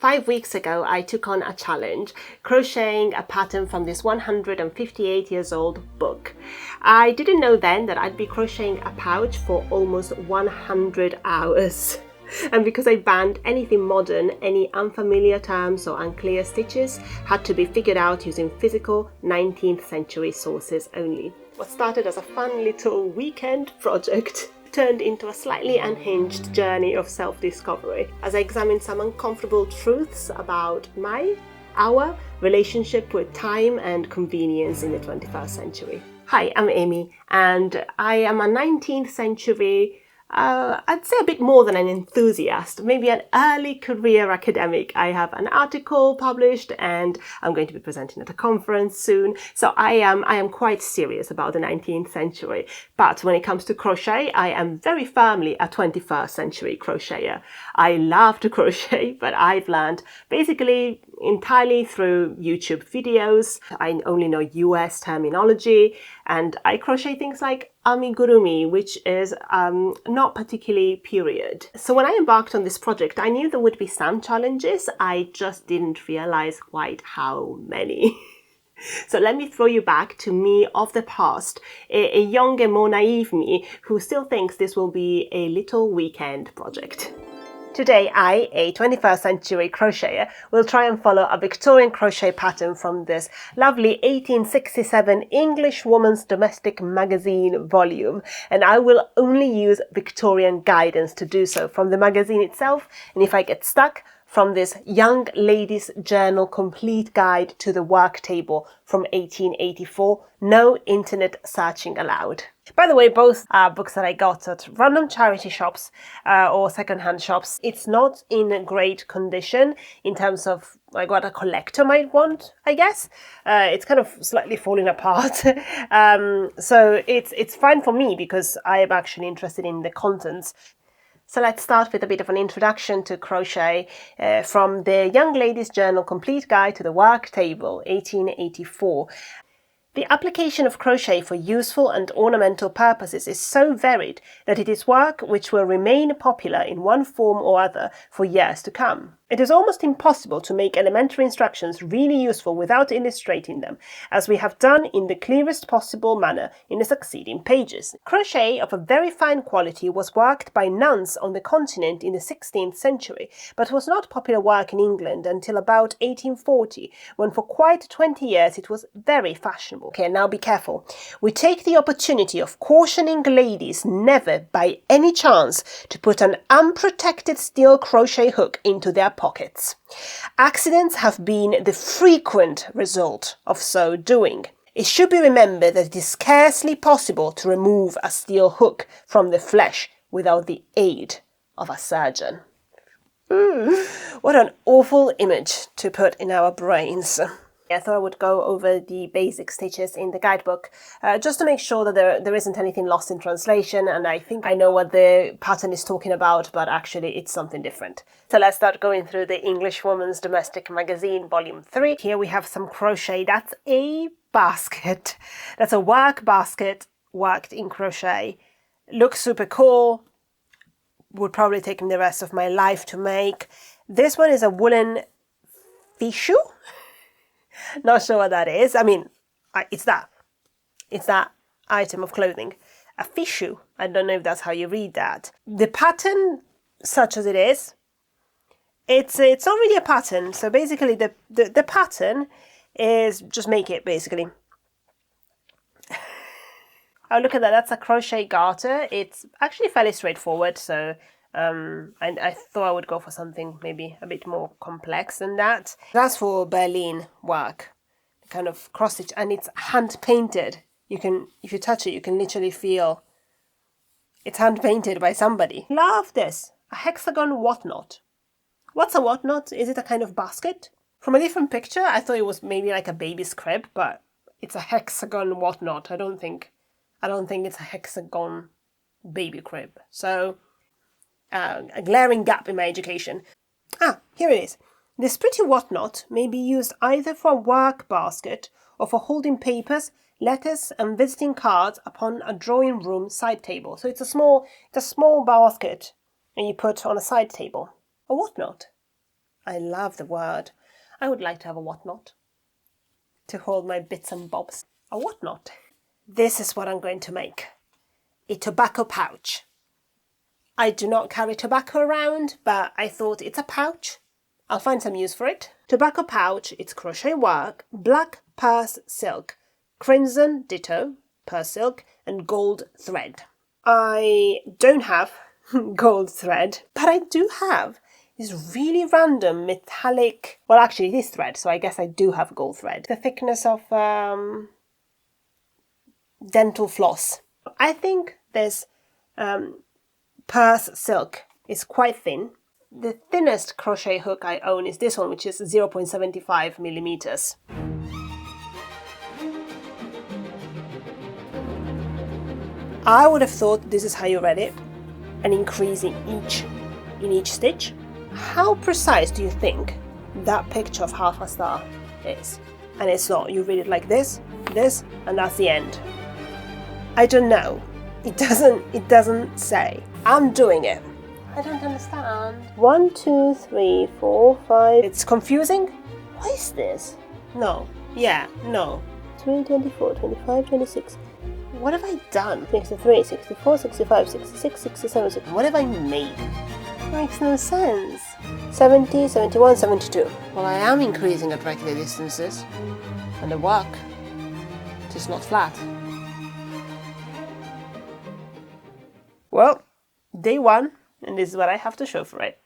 5 weeks ago, I took on a challenge, crocheting a pattern from this 158 years old book. I didn't know then that I'd be crocheting a pouch for almost 100 hours. And because I banned anything modern, any unfamiliar terms or unclear stitches had to be figured out using physical 19th century sources only. What started as a fun little weekend project turned into a slightly unhinged journey of self-discovery as I examined some uncomfortable truths about our relationship with time and convenience in the 21st century. Hi, I'm Amy, and I am a 19th century I'd say a bit more than an enthusiast, maybe an early career academic. I have an article published and I'm going to be presenting at a conference soon. So I am quite serious about the 19th century. But when it comes to crochet, I am very firmly a 21st century crocheter. I love to crochet, but I've learned basically entirely through YouTube videos. I only know US terminology, and I crochet things like amigurumi, which is not particularly period. So when I embarked on this project, I knew there would be some challenges. I just didn't realize quite how many. So let me throw you back to me of the past, a younger, more naive me who still thinks this will be a little weekend project. Today, I, a 21st century crocheter, will try and follow a Victorian crochet pattern from this lovely 1867 English Woman's Domestic Magazine volume, and I will only use Victorian guidance to do so from the magazine itself, and if I get stuck, from this Young Ladies' Journal Complete Guide to the Work Table from 1884, no internet searching allowed. By the way, both are books that I got at random charity shops or second-hand shops. It's not in great condition in terms of like what a collector might want, I guess. It's kind of slightly falling apart. So it's fine for me because I am actually interested in the contents. So let's start with a bit of an introduction to crochet from the Young Ladies' Journal Complete Guide to the Work Table, 1884. The application of crochet for useful and ornamental purposes is so varied that it is work which will remain popular in one form or other for years to come. It is almost impossible to make elementary instructions really useful without illustrating them, as we have done in the clearest possible manner in the succeeding pages. Crochet of a very fine quality was worked by nuns on the continent in the 16th century, but was not popular work in England until about 1840, when for quite 20 years it was very fashionable. Okay, now be careful. We take the opportunity of cautioning ladies never by any chance to put an unprotected steel crochet hook into their pockets. Accidents have been the frequent result of so doing. It should be remembered that it is scarcely possible to remove a steel hook from the flesh without the aid of a surgeon. What an awful image to put in our brains. I thought I would go over the basic stitches in the guidebook just to make sure that there isn't anything lost in translation, and I think I know what the pattern is talking about, but actually it's something different. So let's start going through the English Woman's Domestic Magazine, Volume 3. Here we have some crochet. That's a basket. That's a work basket worked in crochet. Looks super cool. Would probably take me the rest of my life to make. This one is a woolen fichu. Not sure what that is. I mean, it's that item of clothing. A fichu. I don't know if that's how you read that. The pattern, such as it is, it's not really a pattern. So basically the pattern is just make it, basically. Oh, look at that. That's a crochet garter. It's actually fairly straightforward. So I thought I would go for something maybe a bit more complex than that. That's for Berlin work, kind of cross stitch, and it's hand painted. You can, if you touch it, you can literally feel it's hand painted by somebody. Love this. A hexagon whatnot. What's a whatnot? Is it a kind of basket? From a different picture, I thought it was maybe like a baby's crib, but it's a hexagon whatnot. I don't think it's a hexagon baby crib. So a glaring gap in my education. Here it is. This pretty whatnot may be used either for a work basket or for holding papers, letters and visiting cards upon a drawing room side table. So it's a small basket and you put on a side table. A whatnot. I love the word. I would like to have a whatnot to hold my bits and bobs. A whatnot. This is what I'm going to make. A tobacco pouch. I do not carry tobacco around, but I thought it's a pouch. I'll find some use for it. Tobacco pouch, it's crochet work, black purse silk, crimson ditto, purse silk, and gold thread. I don't have gold thread, but I do have this really random metallic, well actually it is thread, so I guess I do have gold thread. The thickness of dental floss. I think this purse silk is quite thin. The thinnest crochet hook I own is this one, which is 0.75 millimeters. I would have thought this is how you read it, an increase in each stitch. How precise do you think that picture of half a star is? And it's not. You read it like this, and that's the end. I don't know. It doesn't say. I'm doing it. I don't understand. 1, 2, 3, 4, 5. It's confusing. What is this? No. Yeah, no. 3, 24, 25, 26. What have I done? 63, 64, 65, 66, 67, 67. What have I made? It makes no sense. 70, 71, 72. Well, I am increasing at regular distances. And the work is not flat. Well, day 1, and this is what I have to show for it.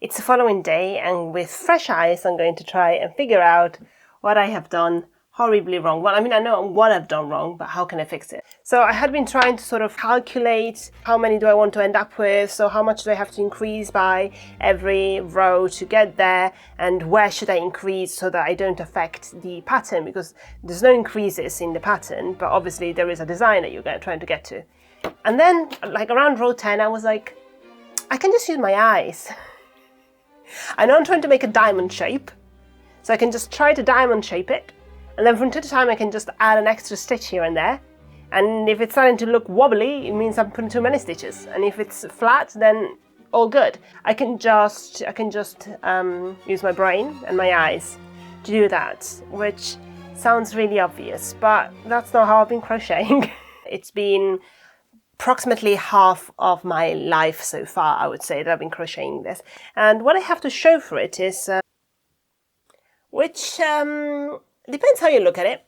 It's the following day, and with fresh eyes I'm going to try and figure out what I have done horribly wrong. Well, I mean, I know what I've done wrong, but how can I fix it? So I had been trying to sort of calculate how many do I want to end up with, so how much do I have to increase by every row to get there, and where should I increase so that I don't affect the pattern, because there's no increases in the pattern, but obviously there is a design that you're trying to get to. And then, like around row 10, I was like, I can just use my eyes. I know I'm trying to make a diamond shape, so I can just try to diamond shape it. And then from time to time I can just add an extra stitch here and there. And if it's starting to look wobbly, it means I'm putting too many stitches. And if it's flat, then all good. I can just use my brain and my eyes to do that, which sounds really obvious, but that's not how I've been crocheting. It's been approximately half of my life so far, I would say, that I've been crocheting this. And what I have to show for it is, depends how you look at it.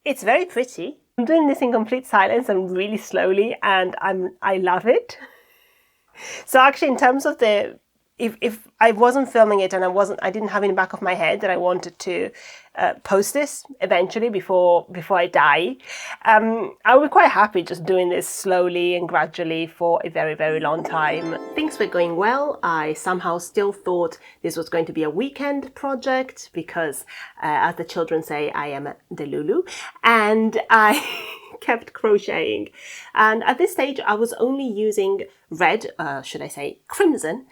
It's very pretty. I'm doing this in complete silence and really slowly, and I love it. So actually, in terms of the, if I wasn't filming it and I didn't have in the back of my head that I wanted to post this eventually before I die, I would be quite happy just doing this slowly and gradually for a very, very long time. Things were going well. I somehow still thought this was going to be a weekend project because, as the children say, I am the Lulu, and I kept crocheting. And at this stage I was only using red, should I say crimson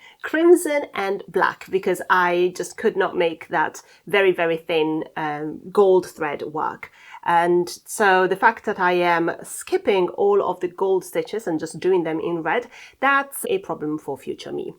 and black, because I just could not make that very, very thin gold thread work. And so the fact that I am skipping all of the gold stitches and just doing them in red, that's a problem for future me.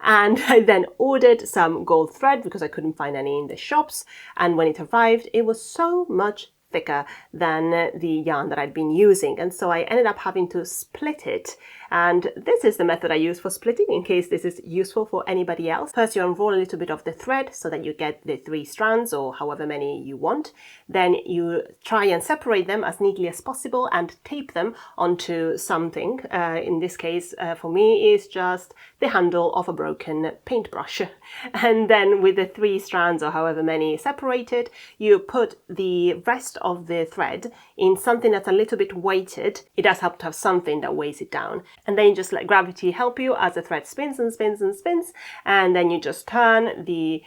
And I then ordered some gold thread because I couldn't find any in the shops, and when it arrived it was so much thicker than the yarn that I'd been using, and so I ended up having to split it. And this is the method I use for splitting, in case this is useful for anybody else. First, you unroll a little bit of the thread so that you get the 3 strands, or however many you want. Then you try and separate them as neatly as possible and tape them onto something. In this case, for me, is just the handle of a broken paintbrush. And then with the 3 strands, or however many separated, you put the rest of the thread in something that's a little bit weighted. It does help to have something that weighs it down. And then you just let gravity help you as the thread spins and spins and spins. And then you just turn the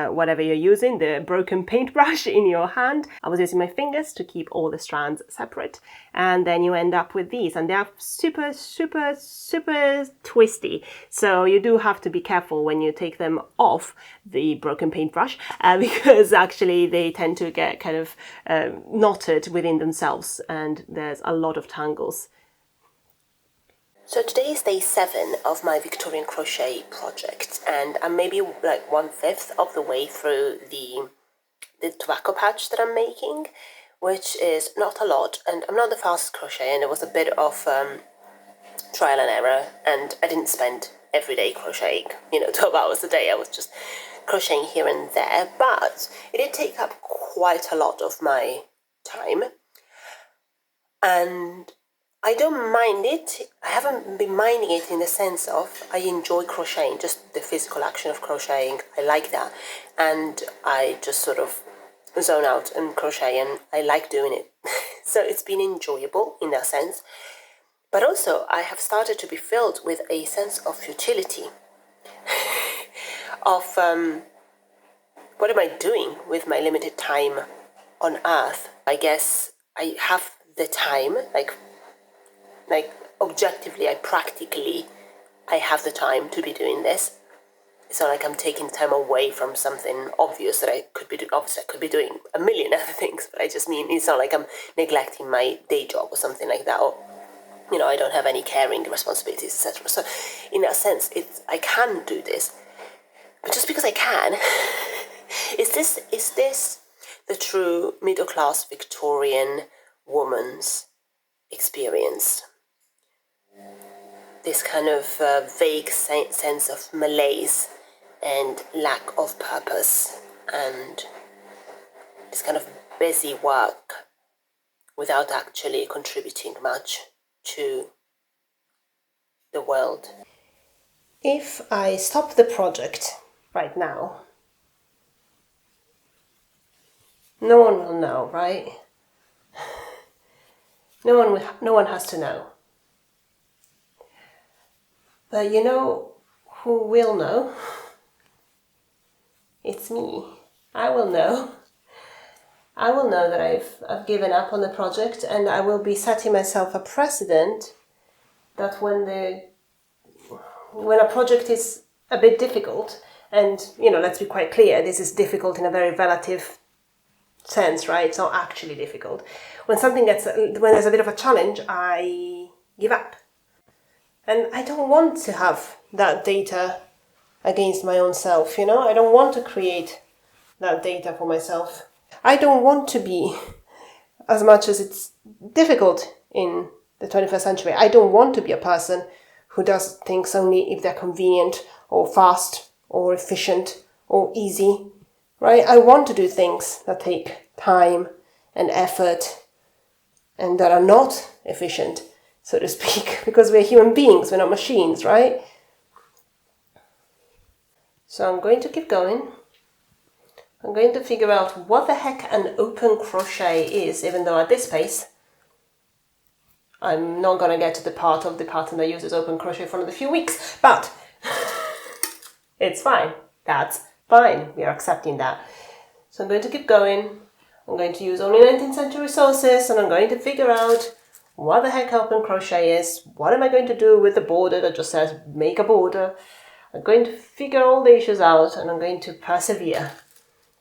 whatever you're using, the broken paintbrush, in your hand. I was using my fingers to keep all the strands separate. And then you end up with these, and they are super, super, super twisty. So you do have to be careful when you take them off the broken paintbrush, because actually they tend to get kind of knotted within themselves, and there's a lot of tangles. So today is day 7 of my Victorian crochet project, and I'm maybe like 1/5 of the way through the tobacco pouch that I'm making, which is not a lot, and I'm not the fastest crochet, and it was a bit of trial and error, and I didn't spend every day crocheting, 12 hours a day. I was just crocheting here and there, but it did take up quite a lot of my time, and I don't mind it. I haven't been minding it in the sense of I enjoy crocheting, just the physical action of crocheting. I like that. And I just sort of zone out and crochet, and I like doing it. So it's been enjoyable in that sense. But also I have started to be filled with a sense of futility. Of what am I doing with my limited time on Earth? I guess I have the time, like objectively, I have the time to be doing this. It's not like I'm taking time away from something obvious that I could be doing. Obviously, I could be doing a million other things, but I just mean it's not like I'm neglecting my day job or something like that, or I don't have any caring responsibilities, etc. So, in that sense, I can do this, but just because I can, is this the true middle class Victorian woman's experience? This kind of vague sense of malaise and lack of purpose, and this kind of busy work without actually contributing much to the world. If I stop the project right now, no one will know, right? No one has to know. But you know who will know? It's me. I will know. I will know that I've given up on the project, and I will be setting myself a precedent that when a project is a bit difficult, and let's be quite clear, this is difficult in a very relative sense, right? It's not actually difficult. When there's a bit of a challenge, I give up. And I don't want to have that data against my own self, I don't want to create that data for myself. I don't want to be, as much as it's difficult in the 21st century, I don't want to be a person who does things only if they're convenient or fast or efficient or easy, right? I want to do things that take time and effort and that are not efficient, so to speak, because we're human beings, we're not machines, right? So I'm going to keep going. I'm going to figure out what the heck an open crochet is, even though at this pace, I'm not going to get to the part of the pattern that uses open crochet for another few weeks, but it's fine. That's fine. We are accepting that. So I'm going to keep going. I'm going to use only 19th century resources, and I'm going to figure out what the heck open crochet is. What am I going to do with the border that just says make a border? I'm going to figure all the issues out, and I'm going to persevere.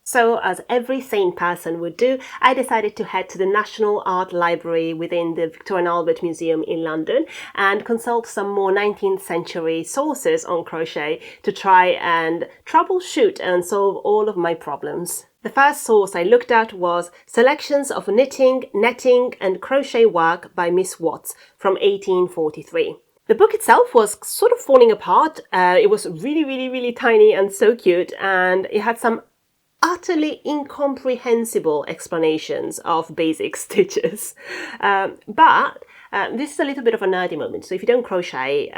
So, as every sane person would do, I decided to head to the National Art Library within the Victorian Albert Museum in London and consult some more 19th century sources on crochet to try and troubleshoot and solve all of my problems. The first source I looked at was Selections of Knitting, Netting and Crochet Work by Miss Watts from 1843. The book itself was sort of falling apart. It was really, really, really tiny and so cute, and it had some utterly incomprehensible explanations of basic stitches. But this is a little bit of a nerdy moment, so if you don't crochet,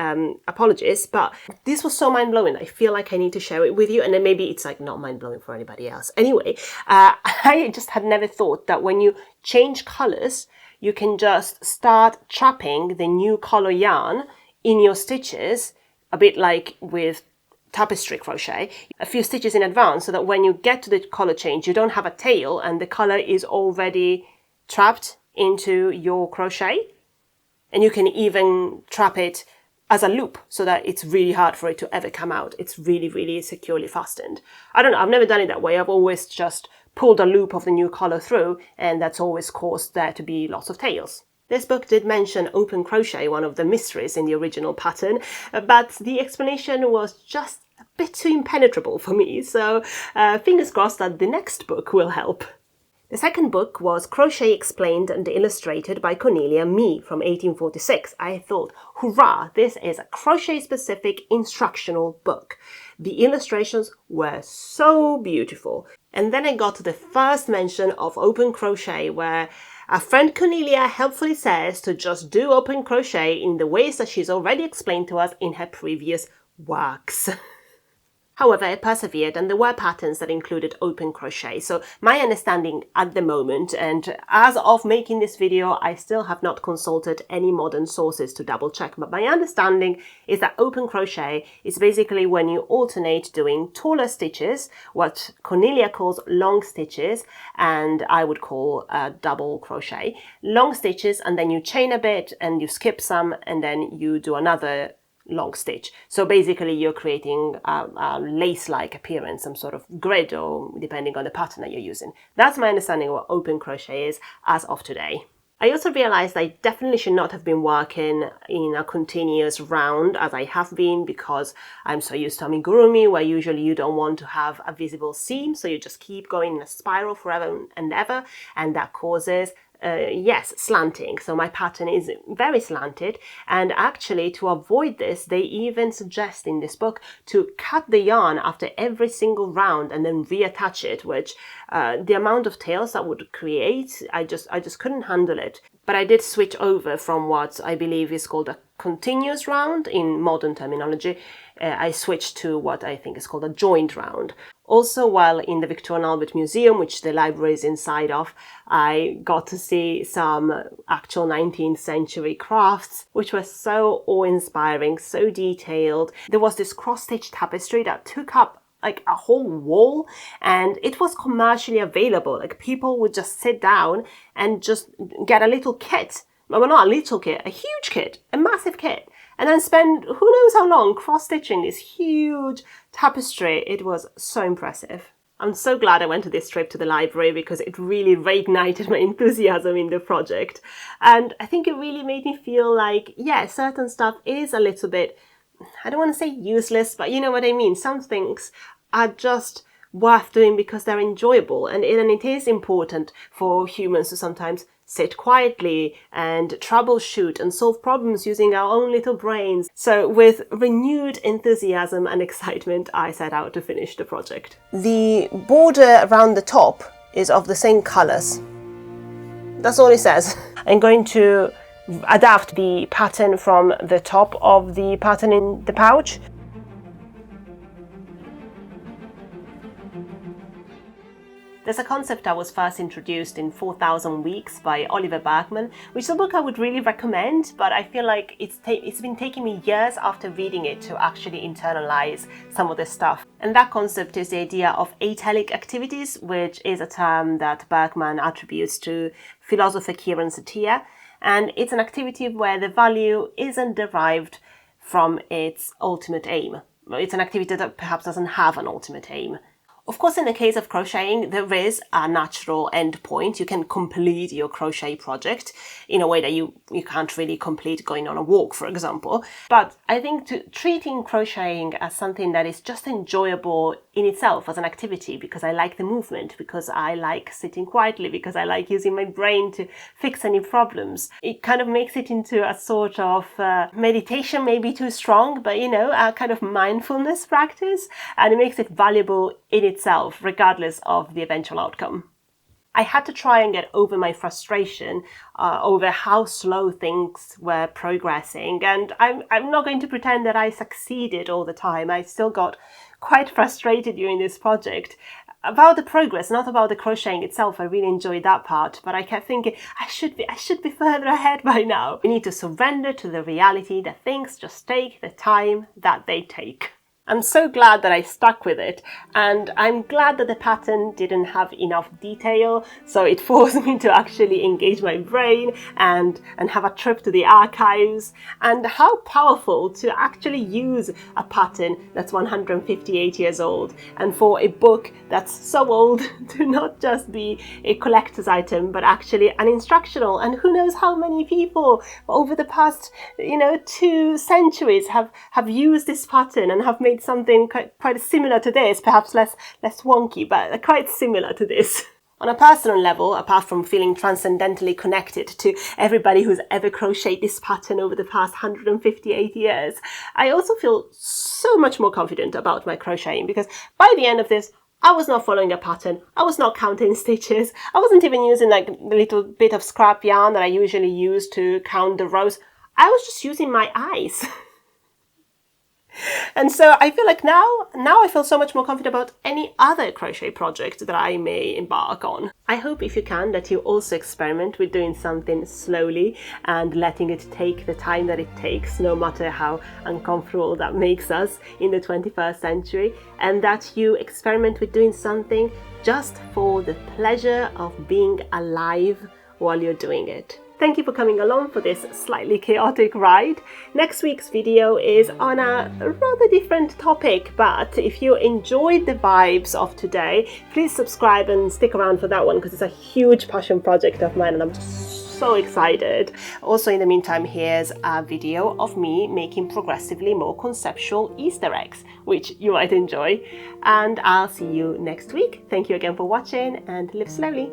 apologies, but this was so mind-blowing. I feel like I need to share it with you, and then maybe it's like not mind-blowing for anybody else. Anyway, I just had never thought that when you change colors, you can just start trapping the new color yarn in your stitches, a bit like with tapestry crochet, a few stitches in advance, so that when you get to the color change, you don't have a tail and the color is already trapped into your crochet. And you can even trap it as a loop so that it's really hard for it to ever come out. It's really, really securely fastened. I don't know, I've never done it that way. I've always just pulled a loop of the new color through, and that's always caused there to be lots of tails. This book did mention open crochet, one of the mysteries in the original pattern, but the explanation was just a bit too impenetrable for me, so fingers crossed that the next book will help. The second book was Crochet Explained and Illustrated by Cornelia Mee from 1846. I thought, hurrah, this is a crochet-specific instructional book. The illustrations were so beautiful. And then I got to the first mention of open crochet, where our friend Cornelia helpfully says to just do open crochet in the ways that she's already explained to us in her previous works. However, I persevered, and there were patterns that included open crochet. So my understanding at the moment, and as of making this video, I still have not consulted any modern sources to double check, but my understanding is that open crochet is basically when you alternate doing taller stitches, what Cornelia calls long stitches, and I would call double crochet. Long stitches, and then you chain a bit and you skip some, and then you do another long stitch. So basically you're creating a lace-like appearance, some sort of grid, or depending on the pattern that you're using. That's my understanding of what open crochet is as of today. I also realized I definitely should not have been working in a continuous round as I have been, because I'm so used to amigurumi, where usually you don't want to have a visible seam, so you just keep going in a spiral forever and ever, and that causes slanting. So my pattern is very slanted, and actually to avoid this, they even suggest in this book to cut the yarn after every single round and then reattach it, which the amount of tails that would create, I just couldn't handle it. But I did switch over from what I believe is called a continuous round in modern terminology. I switched to what I think is called a joined round. Also, while in the Victorian Albert Museum, which the library is inside of, I got to see some actual 19th century crafts, which were so awe-inspiring, so detailed. There was this cross-stitch tapestry that took up like a whole wall, and it was commercially available. Like, people would just sit down and just get a little kit. Well, not a little kit, a huge kit, a massive kit, and then spend who knows how long cross-stitching this huge tapestry. It was so impressive. I'm so glad I went to this trip to the library, because it really reignited my enthusiasm in the project. And I think it really made me feel like, yeah, certain stuff is a little bit, I don't want to say useless, but you know what I mean. Some things are just worth doing because they're enjoyable, and it is important for humans to sometimes sit quietly and troubleshoot and solve problems using our own little brains. So with renewed enthusiasm and excitement, I set out to finish the project. The border around the top is of the same colours. That's all it says. I'm going to adapt the pattern from the top of the pattern in the pouch. There's a concept that was first introduced in 4,000 Weeks by Oliver Berkman, which is a book I would really recommend, but I feel like it's been taking me years after reading it to actually internalize some of this stuff. And that concept is the idea of Atelic activities, which is a term that Berkman attributes to philosopher Kieran Satir. And it's an activity where the value isn't derived from its ultimate aim. It's an activity that perhaps doesn't have an ultimate aim. Of course, in the case of crocheting, there is a natural end point. You can complete your crochet project in a way that you can't really complete going on a walk, for example. But I think treating crocheting as something that is just enjoyable in itself as an activity, because I like the movement, because I like sitting quietly, because I like using my brain to fix any problems, it kind of makes it into a sort of meditation, maybe too strong, but a kind of mindfulness practice, and it makes it valuable in itself, regardless of the eventual outcome. I had to try and get over my frustration over how slow things were progressing, and I'm not going to pretend that I succeeded all the time. I still got quite frustrated during this project about the progress, not about the crocheting itself. I really enjoyed that part, but I kept thinking I should be further ahead by now. We need to surrender to the reality that things just take the time that they take. I'm so glad that I stuck with it, and I'm glad that the pattern didn't have enough detail, so it forced me to actually engage my brain and have a trip to the archives. And how powerful to actually use a pattern that's 158 years old, and for a book that's so old to not just be a collector's item but actually an instructional. And who knows how many people over the past 2 centuries have used this pattern and have made something quite similar to this, perhaps less wonky, but quite similar to this. On a personal level, apart from feeling transcendentally connected to everybody who's ever crocheted this pattern over the past 158 years, I also feel so much more confident about my crocheting, because by the end of this, I was not following a pattern, I was not counting stitches, I wasn't even using like the little bit of scrap yarn that I usually use to count the rows. I was just using my eyes. And so I feel like now I feel so much more confident about any other crochet project that I may embark on. I hope, if you can, that you also experiment with doing something slowly and letting it take the time that it takes, no matter how uncomfortable that makes us in the 21st century, and that you experiment with doing something just for the pleasure of being alive while you're doing it. Thank you for coming along for this slightly chaotic ride. Next week's video is on a rather different topic, but if you enjoyed the vibes of today, please subscribe and stick around for that one, because it's a huge passion project of mine and I'm so excited. Also, in the meantime, here's a video of me making progressively more conceptual Easter eggs, which you might enjoy. And I'll see you next week. Thank you again for watching, and live slowly.